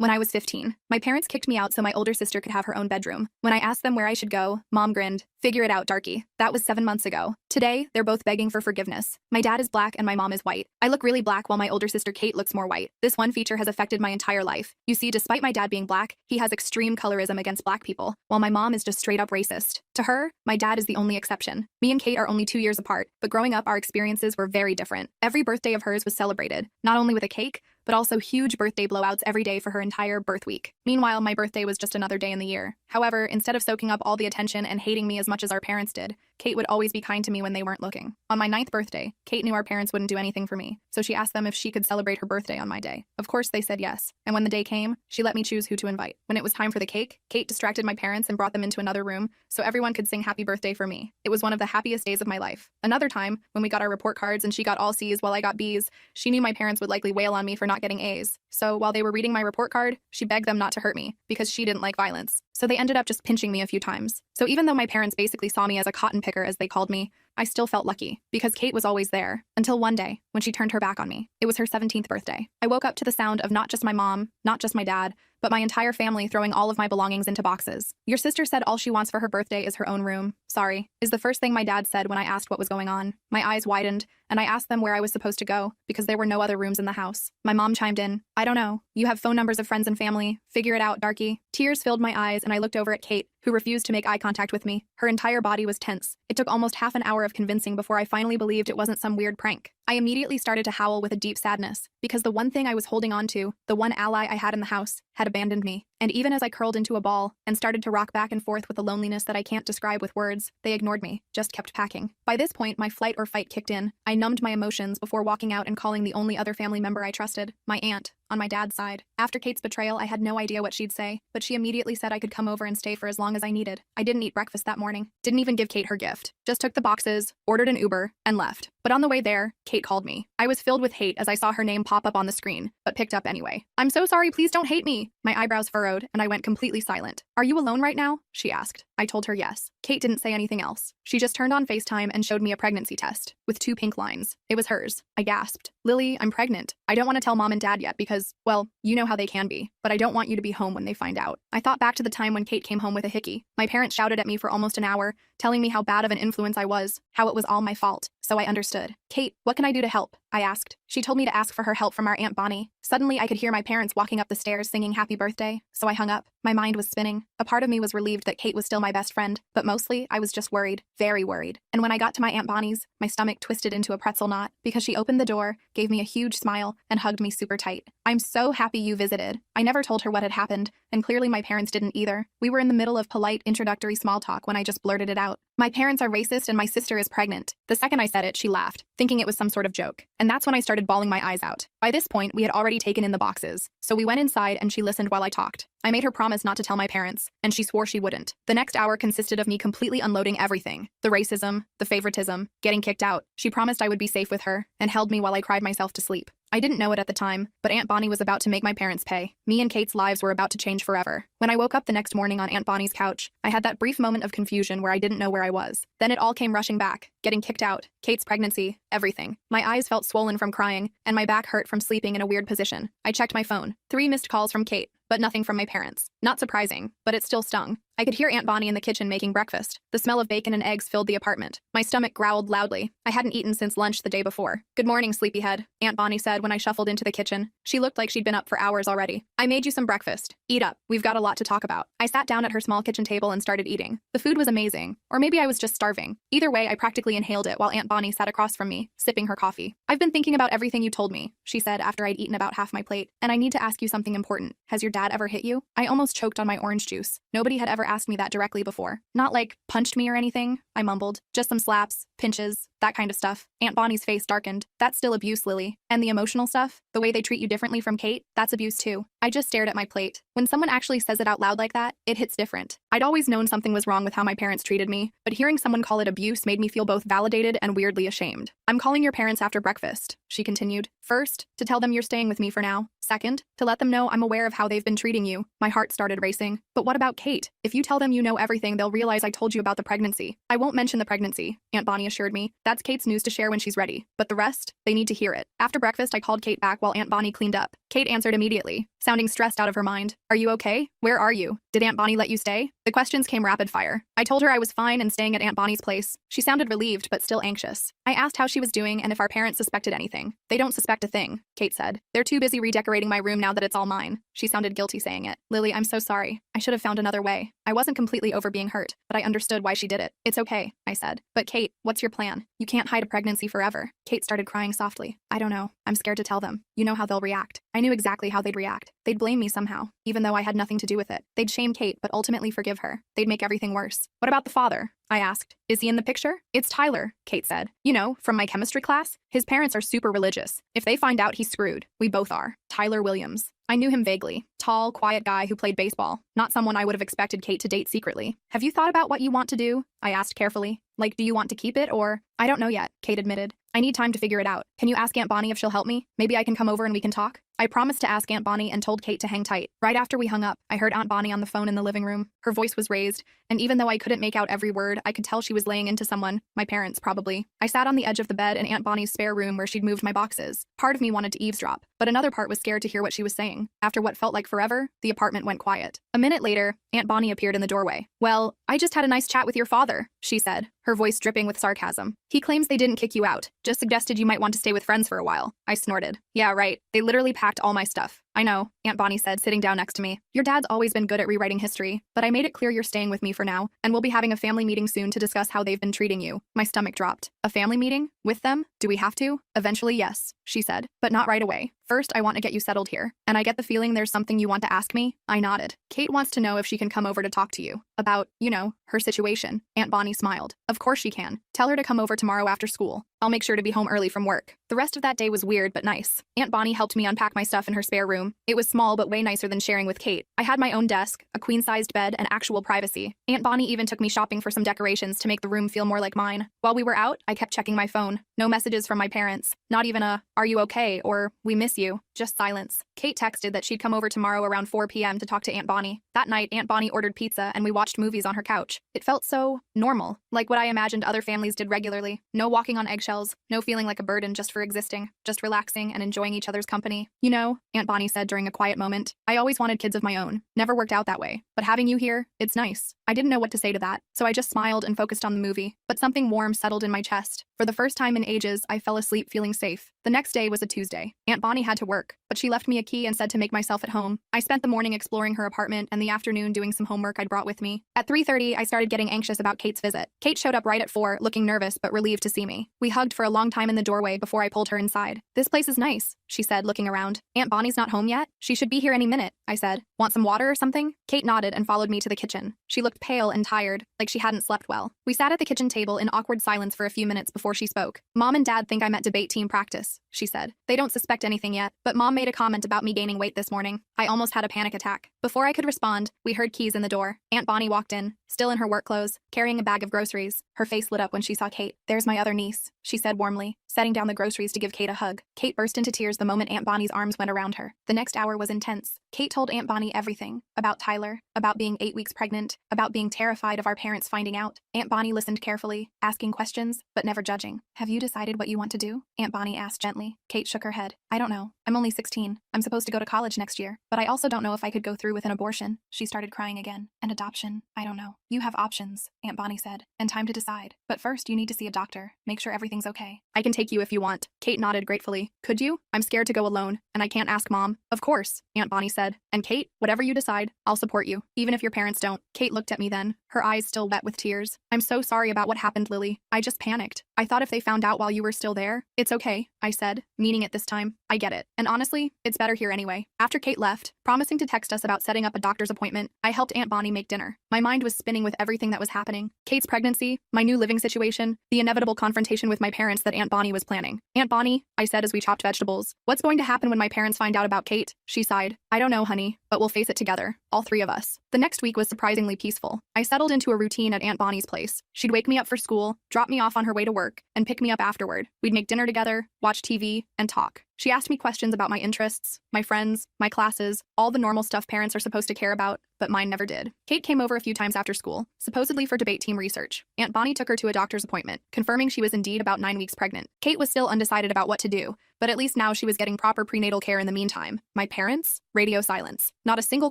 When I was 15, my parents kicked me out so my older sister could have her own bedroom. When I asked them where I should go, Mom grinned. Figure it out, darky. That was 7 months ago. Today, they're both begging for forgiveness. My dad is black and my mom is white. I look really black while my older sister Kate looks more white. This one feature has affected my entire life. You see, despite my dad being black, he has extreme colorism against black people, while my mom is just straight up racist. To her, my dad is the only exception. Me and Kate are only 2 years apart, but growing up, our experiences were very different. Every birthday of hers was celebrated, not only with a cake, but also huge birthday blowouts every day for her entire birth week. Meanwhile, my birthday was just another day in the year. However, instead of soaking up all the attention and hating me as much as our parents did, Kate would always be kind to me when they weren't looking. On my 9th birthday, Kate knew our parents wouldn't do anything for me, so she asked them if she could celebrate her birthday on my day. Of course, they said yes, and when the day came, she let me choose who to invite. When it was time for the cake, Kate distracted my parents and brought them into another room so everyone could sing happy birthday for me. It was one of the happiest days of my life. Another time, when we got our report cards and she got all C's while I got B's, she knew my parents would likely wail on me for not getting A's. So while they were reading my report card, she begged them not to hurt me because she didn't like violence. So they ended up just pinching me a few times. So even though my parents basically saw me as a cotton picker, as they called me, I still felt lucky because Kate was always there until one day when she turned her back on me. It was her 17th birthday. I woke up to the sound of not just my mom, not just my dad, but my entire family throwing all of my belongings into boxes. Your sister said all she wants for her birthday is her own room. Sorry, is the first thing my dad said when I asked what was going on. My eyes widened, and I asked them where I was supposed to go because there were no other rooms in the house. My mom chimed in, I don't know. You have phone numbers of friends and family. Figure it out, darky. Tears filled my eyes, and I looked over at Kate, who refused to make eye contact with me. Her entire body was tense. It took almost half an hour of convincing before I finally believed it wasn't some weird prank. I immediately started to howl with a deep sadness because the one thing I was holding on to, the one ally I had in the house, had abandoned me. And even as I curled into a ball and started to rock back and forth with a loneliness that I can't describe with words, they ignored me, just kept packing. By this point, my flight or fight kicked in. I numbed my emotions before walking out and calling the only other family member I trusted, my aunt, on my dad's side. After Kate's betrayal, I had no idea what she'd say, but she immediately said I could come over and stay for as long as I needed. I didn't eat breakfast that morning, didn't even give Kate her gift, just took the boxes, ordered an Uber, and left. But on the way there, Kate called me. I was filled with hate as I saw her name pop up on the screen, but picked up anyway. I'm so sorry, please don't hate me. My eyebrows furrowed, and I went completely silent. Are you alone right now? She asked. I told her yes. Kate didn't say anything else. She just turned on FaceTime and showed me a pregnancy test, with 2 pink lines. It was hers. I gasped. Lily, I'm pregnant. I don't want to tell mom and dad yet because, well, you know how they can be, but I don't want you to be home when they find out. I thought back to the time when Kate came home with a hickey. My parents shouted at me for almost an hour, telling me how bad of an influence I was, how it was all my fault. So I understood. Kate, what can I do to help? I asked. She told me to ask for her help from our Aunt Bonnie. Suddenly, I could hear my parents walking up the stairs singing happy birthday, so I hung up. My mind was spinning. A part of me was relieved that Kate was still my best friend, but mostly, I was just worried, very worried. And when I got to my Aunt Bonnie's, my stomach twisted into a pretzel knot because she opened the door, gave me a huge smile, and hugged me super tight. I'm so happy you visited. I never told her what had happened, and clearly my parents didn't either. We were in the middle of polite introductory small talk when I just blurted it out. My parents are racist and my sister is pregnant. The second I said it, she laughed, thinking it was some sort of joke. And that's when I started bawling my eyes out. By this point, we had already taken in the boxes, so we went inside and she listened while I talked. I made her promise not to tell my parents, and she swore she wouldn't. The next hour consisted of me completely unloading everything. The racism, the favoritism, getting kicked out. She promised I would be safe with her, and held me while I cried myself to sleep. I didn't know it at the time, but Aunt Bonnie was about to make my parents pay. Me and Kate's lives were about to change forever. When I woke up the next morning on Aunt Bonnie's couch, I had that brief moment of confusion where I didn't know where I was. Then it all came rushing back. Getting kicked out, Kate's pregnancy, everything. My eyes felt swollen from crying, and my back hurt from sleeping in a weird position. I checked my phone. 3 missed calls from Kate, but nothing from my parents. Not surprising, but it still stung. I could hear Aunt Bonnie in the kitchen making breakfast. The smell of bacon and eggs filled the apartment. My stomach growled loudly. I hadn't eaten since lunch the day before. Good morning, sleepyhead, Aunt Bonnie said when I shuffled into the kitchen. She looked like she'd been up for hours already. I made you some breakfast. Eat up. We've got a lot to talk about. I sat down at her small kitchen table and started eating. The food was amazing. Or maybe I was just starving. Either way, I practically inhaled it while Aunt Bonnie sat across from me, sipping her coffee. I've been thinking about everything you told me, she said after I'd eaten about half my plate. And I need to ask you something important. Has your dad ever hit you? I almost choked on my orange juice. Nobody had ever asked me that directly before. Not like, punched me or anything, I mumbled. Just some slaps, pinches, that kind of stuff. Aunt Bonnie's face darkened. That's still abuse, Lily. And the emotional stuff, the way they treat you differently from Kate, that's abuse too. I just stared at my plate. When someone actually says it out loud like that, it hits different. I'd always known something was wrong with how my parents treated me, but hearing someone call it abuse made me feel both validated and weirdly ashamed. I'm calling your parents after breakfast, she continued. First, to tell them you're staying with me for now. Second, to let them know I'm aware of how they've been treating you. My heart started racing. But what about Kate? If you tell them you know everything, they'll realize I told you about the pregnancy. I won't mention the pregnancy, Aunt Bonnie assured me. That's Kate's news to share when she's ready, but the rest, they need to hear it. After breakfast, I called Kate back while Aunt Bonnie cleaned up. Kate answered immediately, sounding stressed out of her mind. Are you okay? Where are you? Did Aunt Bonnie let you stay? The questions came rapid fire. I told her I was fine and staying at Aunt Bonnie's place. She sounded relieved, but still anxious. I asked how she was doing and if our parents suspected anything. They don't suspect a thing, Kate said. They're too busy redecorating my room now that it's all mine. She sounded guilty saying it. Lily, I'm so sorry. I should have found another way. I wasn't completely over being hurt, but I understood why she did it. It's okay, I said. But Kate, what's your plan? You can't hide a pregnancy forever. Kate started crying softly. I don't know. I'm scared to tell them. You know how they'll react. I knew exactly how they'd react. They'd blame me somehow, even though I had nothing to do with it. They'd shame Kate, but ultimately forgive her. They'd make everything worse. What about the father? I asked. Is he in the picture? It's Tyler, Kate said. You know, from my chemistry class. His parents are super religious. If they find out, he's screwed. We both are. Tyler Williams. I knew him vaguely. Tall, quiet guy who played baseball. Not someone I would have expected Kate to date secretly. Have you thought about what you want to do? I asked carefully. Like, do you want to keep it or? I don't know yet, Kate admitted. I need time to figure it out. Can you ask Aunt Bonnie if she'll help me? Maybe I can come over and we can talk? I promised to ask Aunt Bonnie and told Kate to hang tight. Right after we hung up, I heard Aunt Bonnie on the phone in the living room. Her voice was raised, and even though I couldn't make out every word, I could tell she was laying into someone, my parents probably. I sat on the edge of the bed in Aunt Bonnie's spare room where she'd moved my boxes. Part of me wanted to eavesdrop, but another part was scared to hear what she was saying. After what felt like forever, the apartment went quiet. A minute later, Aunt Bonnie appeared in the doorway. Well, I just had a nice chat with your father, she said, her voice dripping with sarcasm. He claims they didn't kick you out, just suggested you might want to stay with friends for a while. I snorted. Yeah, right. They literally packed all my stuff. I know, Aunt Bonnie said, sitting down next to me. Your dad's always been good at rewriting history, but I made it clear you're staying with me for now, and we'll be having a family meeting soon to discuss how they've been treating you. My stomach dropped. A family meeting? With them? Do we have to? Eventually, yes, she said, but not right away. First, I want to get you settled here, and I get the feeling there's something you want to ask me. I nodded. Kate wants to know if she can come over to talk to you. About, you know, her situation. Aunt Bonnie smiled. Of course she can. Tell her to come over tomorrow after school. I'll make sure to be home early from work. The rest of that day was weird but nice. Aunt Bonnie helped me unpack my stuff in her spare room. It was small but way nicer than sharing with Kate. I had my own desk, a queen-sized bed, and actual privacy. Aunt Bonnie even took me shopping for some decorations to make the room feel more like mine. While we were out, I kept checking my phone. No messages from my parents. Not even a, "Are you okay?" or "We miss you." Just silence. Kate texted that she'd come over tomorrow around 4 p.m. to talk to Aunt Bonnie. That night, Aunt Bonnie ordered pizza and we watched movies on her couch. It felt so normal, like what I imagined other families did regularly. No walking on eggshells, no feeling like a burden just for existing, just relaxing and enjoying each other's company. You know, Aunt Bonnie said during a quiet moment, I always wanted kids of my own. Never worked out that way. But having you here, it's nice. I didn't know what to say to that, so I just smiled and focused on the movie. But something warm settled in my chest. For the first time in ages, I fell asleep feeling safe. The next day was a Tuesday. Aunt Bonnie had to work, but she left me a key and said to make myself at home. I spent the morning exploring her apartment and the afternoon doing some homework I'd brought with me. At 3:30, I started getting anxious about Kate's visit. Kate showed up right at 4, looking nervous but relieved to see me. We hugged for a long time in the doorway before I pulled her inside. This place is nice, she said, looking around. Aunt Bonnie's not home yet? She should be here any minute, I said. Want some water or something? Kate nodded and followed me to the kitchen. She looked pale and tired, like she hadn't slept well. We sat at the kitchen table in awkward silence for a few minutes before she spoke. Mom and Dad think I'm at debate team practice, she said. They don't suspect anything yet, but Mom made a comment about me gaining weight this morning. I almost had a panic attack. Before I could respond, we heard keys in the door. Aunt Bonnie walked in, still in her work clothes, carrying a bag of groceries. Her face lit up when she saw Kate. There's my other niece, she said warmly, setting down the groceries to give Kate a hug. Kate burst into tears the moment Aunt Bonnie's arms went around her. The next hour was intense. Kate told Aunt Bonnie everything. About Tyler, about being 8 weeks pregnant, about being terrified of our parents finding out. Aunt Bonnie listened carefully, asking questions, but never judging. Have you decided what you want to do? Aunt Bonnie asked gently. Kate shook her head. I don't know. I'm only 16. I'm supposed to go to college next year, but I also don't know if I could go through with an abortion. She started crying again. And adoption? I don't know. You have options, Aunt Bonnie said, and time to decide. But first, you need to see a doctor. Make sure everything's okay. I can take you if you want. Kate nodded gratefully. Could you? I'm scared to go alone, and I can't ask Mom. Of course, Aunt Bonnie said. And Kate, whatever you decide, I'll support you, even if your parents don't. Kate looked at me then, her eyes still wet with tears. I'm so sorry about what happened, Lily. I just panicked. I thought if they found out while you were still there. It's okay, I said, meaning it this time. I get it. And honestly, it's better here anyway. After Kate left, promising to text us about setting up a doctor's appointment, I helped Aunt Bonnie make dinner. My mind was spinning with everything that was happening. Kate's pregnancy, my new living situation, the inevitable confrontation with my parents that Aunt Bonnie was planning. Aunt Bonnie, I said as we chopped vegetables, what's going to happen when my parents find out about Kate? She sighed. I don't know, honey, but we'll face it together, all 3 of us. The next week was surprisingly peaceful. I settled into a routine at Aunt Bonnie's place. She'd wake me up for school, drop me off on her way to work, and pick me up afterward. We'd make dinner together, watch TV, and talk. She asked me questions about my interests, my friends, my classes, all the normal stuff parents are supposed to care about, but mine never did. Kate came over a few times after school, supposedly for debate team research. Aunt Bonnie took her to a doctor's appointment, confirming she was indeed about 9 weeks pregnant. Kate was still undecided about what to do, but at least now she was getting proper prenatal care in the meantime. My parents? Radio silence. Not a single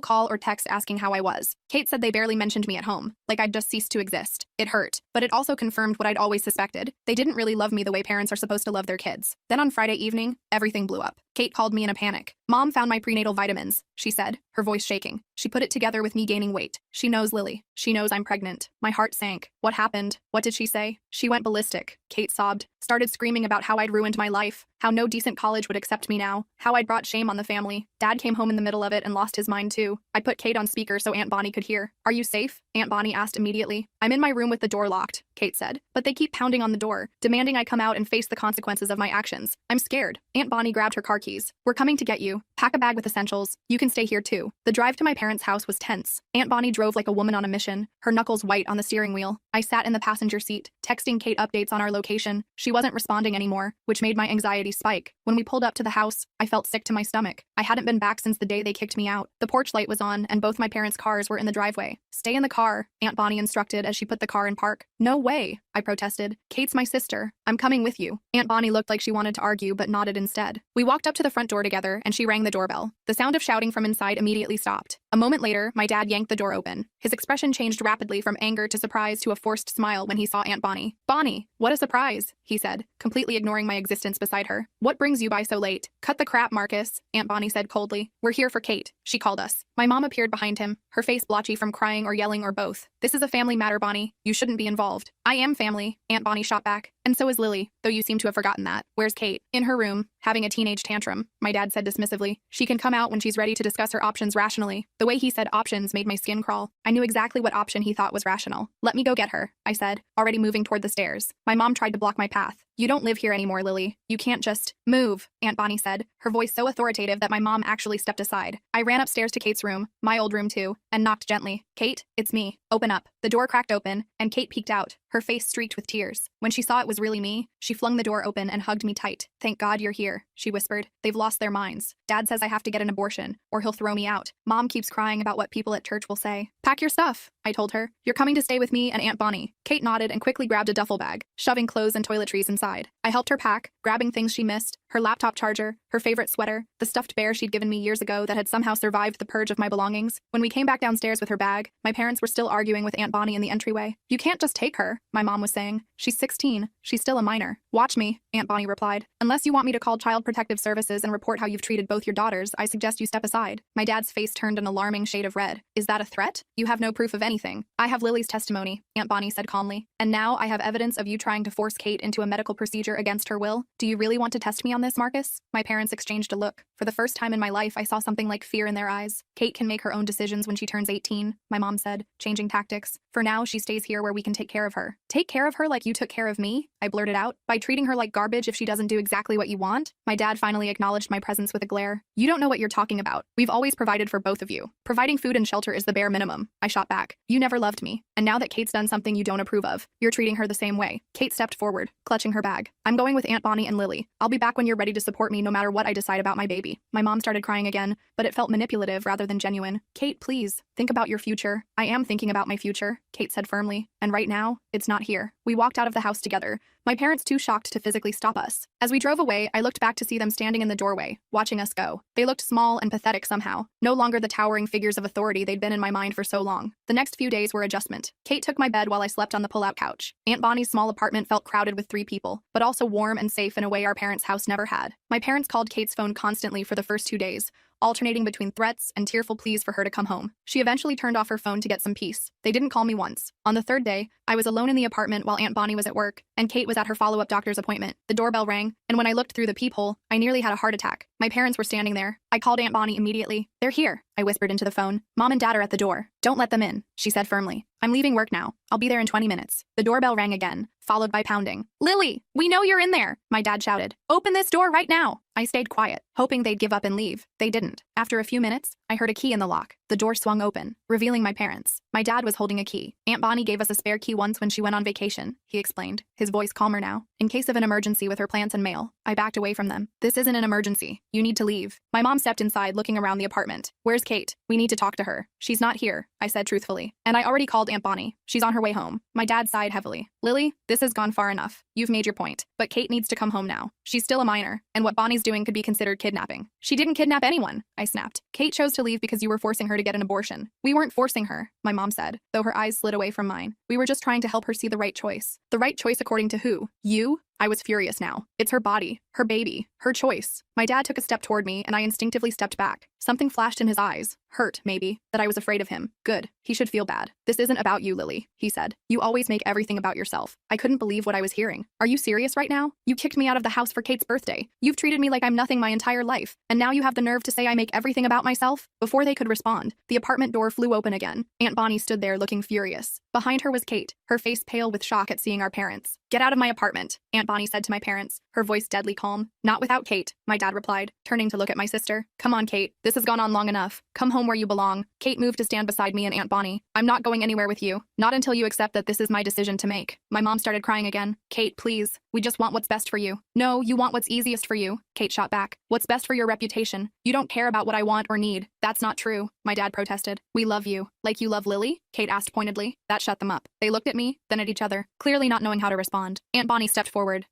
call or text asking how I was. Kate said they barely mentioned me at home, like I'd just ceased to exist. It hurt, but it also confirmed what I'd always suspected. They didn't really love me the way parents are supposed to love their kids. Then on Friday evening, everything blew up. Kate called me in a panic. Mom found my prenatal vitamins, she said, her voice shaking. She put it together with me gaining weight. She knows Lily. She knows I'm pregnant. My heart sank. What happened? What did she say? She went ballistic. Kate sobbed, started screaming about how I'd ruined my life, how no decent college would accept me now, how I'd brought shame on the family. Dad came home in the middle of it and lost his mind too. I put Kate on speaker so Aunt Bonnie could hear. Are you safe? Aunt Bonnie asked immediately. I'm in my room with the door locked, Kate said, but they keep pounding on the door, demanding I come out and face the consequences of my actions. I'm scared. Aunt Bonnie grabbed her car keys. We're coming to get you. Pack a bag with essentials. You can stay here too. The drive to my parents' house was tense. Aunt Bonnie drove like a woman on a mission, her knuckles white on the steering wheel. I sat in the passenger seat, texting Kate updates on our location. She wasn't responding anymore, which made my anxiety spike. When we pulled up to the house, I felt sick to my stomach. I hadn't been back since the day they kicked me out. The porch light was on, and both my parents' cars were in the driveway. Stay in the car, Aunt Bonnie instructed as she put the car in park. No way, I protested. Kate's my sister. I'm coming with you. Aunt Bonnie looked like she wanted to argue but nodded instead. We walked up to the front door together and she rang the doorbell. The sound of shouting from inside immediately stopped. A moment later, my dad yanked the door open. His expression changed rapidly from anger to surprise to a forced smile when he saw Aunt Bonnie. Bonnie, what a surprise, he said, completely ignoring my existence beside her. What brings you by so late? Cut the crap, Marcus, Aunt Bonnie said coldly. We're here for Kate, she called us. My mom appeared behind him, her face blotchy from crying or yelling or both. This is a family matter, Bonnie. You shouldn't be involved. I am family, Aunt Bonnie shot back. And so is Lily, though you seem to have forgotten that. Where's Kate? In her room, having a teenage tantrum, my dad said dismissively. She can come out when she's ready to discuss her options rationally. The way he said options made my skin crawl. I knew exactly what option he thought was rational. Let me go get her, I said, already moving toward the stairs. My mom tried to block my path. You don't live here anymore, Lily. You can't just move, Aunt Bonnie said, her voice so authoritative that my mom actually stepped aside. I ran upstairs to Kate's room, my old room too, and knocked gently. Kate, it's me. Open up. The door cracked open, and Kate peeked out, her face streaked with tears. When she saw it was really me, she flung the door open and hugged me tight. Thank God you're here, she whispered. They've lost their minds. Dad says I have to get an abortion, or he'll throw me out. Mom keeps crying about what people at church will say. Pack your stuff, I told her. You're coming to stay with me and Aunt Bonnie. Kate nodded and quickly grabbed a duffel bag, shoving clothes and toiletries inside. I helped her pack, grabbing things she missed, her laptop charger, her favorite sweater, the stuffed bear she'd given me years ago that had somehow survived the purge of my belongings. When we came back downstairs with her bag, my parents were still arguing with Aunt Bonnie in the entryway. You can't just take her, my mom was saying. She's 16. She's still a minor. Watch me, Aunt Bonnie replied. Unless you want me to call Child Protective Services and report how you've treated both your daughters, I suggest you step aside. My dad's face turned an alarming shade of red. Is that a threat? You have no proof of anything. I have Lily's testimony, Aunt Bonnie said calmly. And now I have evidence of you trying to force Kate into a medical procedure against her will. Do you really want to test me on this, Marcus? My parents exchanged a look. For the first time in my life, I saw something like fear in their eyes. Kate can make her own decisions when she turns 18, my mom said, changing tactics. For now, she stays here where we can take care of her. Take care of her like you took care of me? I blurted out. By treating her like garbage if she doesn't do exactly what you want? My dad finally acknowledged my presence with a glare. You don't know what you're talking about. We've always provided for both of you. Providing food and shelter is the bare minimum. I shot back. You never loved me. And now that Kate's done something you don't approve of, you're treating her the same way. Kate stepped forward, clutching her bag. I'm going with Aunt Bonnie and Lily. I'll be back when you're ready to support me no matter what I decide about my baby. My mom started crying again, but it felt manipulative rather than genuine. Kate, please, think about your future. I am thinking about my future, Kate said firmly. And right now, it's not here. We walked out of the house together, my parents too shocked to physically stop us. As we drove away, I looked back to see them standing in the doorway, watching us go. They looked small and pathetic somehow, no longer the towering figures of authority they'd been in my mind for so long. The next few days were adjustment. Kate took my bed while I slept on the pull-out couch. Aunt Bonnie's small apartment felt crowded with 3 people, but also warm and safe in a way our parents' house never had. My parents called Kate's phone constantly for the first 2 days, alternating between threats and tearful pleas for her to come home. She eventually turned off her phone to get some peace. They didn't call me once. On the 3rd day, I was alone in the apartment while Aunt Bonnie was at work, and Kate was at her follow-up doctor's appointment. The doorbell rang, and when I looked through the peephole, I nearly had a heart attack. My parents were standing there, I called Aunt Bonnie immediately. They're here, I whispered into the phone. Mom and Dad are at the door. Don't let them in, she said firmly. I'm leaving work now. I'll be there in 20 minutes. The doorbell rang again, followed by pounding. Lily, we know you're in there, my dad shouted. Open this door right now. I stayed quiet, hoping they'd give up and leave. They didn't. After a few minutes, I heard a key in the lock. The door swung open, revealing my parents. My dad was holding a key. Aunt Bonnie gave us a spare key once when she went on vacation, he explained, his voice calmer now. In case of an emergency with her plants and mail, I backed away from them. This isn't an emergency. You need to leave. My mom stepped inside, looking around the apartment. Where's Kate? We need to talk to her. She's not here, I said truthfully. And I already called Aunt Bonnie. She's on her way home. My dad sighed heavily. Lily, this has gone far enough. You've made your point. But Kate needs to come home now. She's still a minor, and what Bonnie's doing could be considered kidnapping. She didn't kidnap anyone, I snapped. Kate chose to leave because you were forcing her to get an abortion. We weren't forcing her, my mom said, though her eyes slid away from mine. We were just trying to help her see the right choice. The right choice according to who? You? I was furious now. It's her body, her baby, her choice. My dad took a step toward me, and I instinctively stepped back. Something flashed in his eyes. Hurt, maybe, that I was afraid of him. Good. He should feel bad. This isn't about you, Lily, he said. You always make everything about yourself. I couldn't believe what I was hearing. Are you serious right now? You kicked me out of the house for Kate's birthday. You've treated me like I'm nothing my entire life. And now you have the nerve to say I make everything about myself? Before they could respond, the apartment door flew open again. Aunt Bonnie stood there looking furious. Behind her was Kate, her face pale with shock at seeing our parents. Get out of my apartment, Aunt Bonnie said to my parents, her voice deadly calm. Not without Kate, my dad replied, turning to look at my sister. Come on, Kate. This has gone on long enough. Come home where you belong. Kate moved to stand beside me and Aunt Bonnie. I'm not going anywhere with you. Not until you accept that this is my decision to make. My mom started crying again. Kate, please. We just want what's best for you. No, you want what's easiest for you, Kate shot back. What's best for your reputation. You don't care about what I want or need. That's not true, my dad protested. We love you. Like you love Lily? Kate asked pointedly. That shut them up. They looked at me, then at each other, clearly not knowing how to respond. Aunt Bonnie stepped forward.